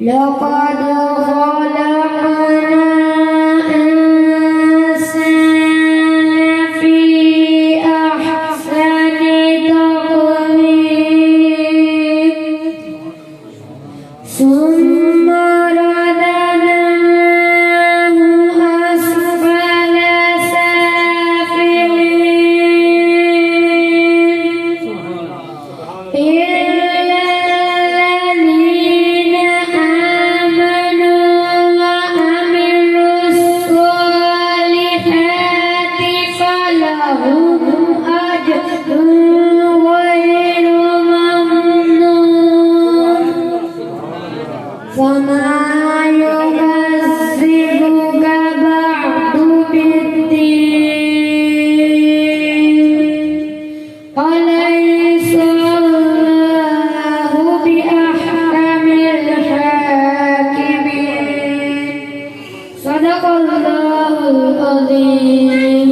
لقد خلقنا الإنسان في أحسن تقويم ثم رددناه أسفل سافلين إلا الذين آمنوا وعملوا الصالحات فلهم أجر غير ممنون فما يكذبك بعد بالدين أليس الله بأحكم الحاكمين صدق الله العظيم.